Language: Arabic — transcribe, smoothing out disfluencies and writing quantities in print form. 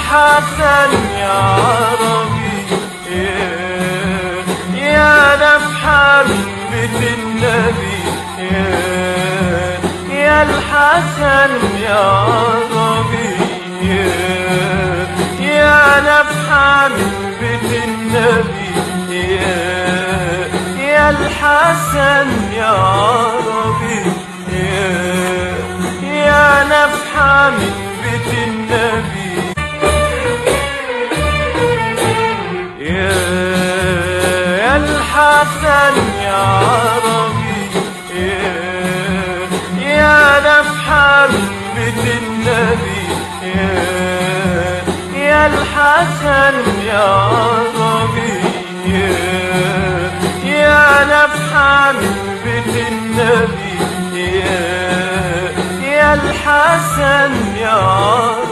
الحسن يا عربي، يا نفحة من بيت النبي، يا الحسن يا عربي، يا نفحة من بيت النبي، يا الحسن يا عربي، يا نفحة من بيت النبي، يا الحسن يا عربي، يا نفحة من بيت النبي، يا الحسن يا عربي، يا نفحة من بيت النبي، يا الحسن يا عربي.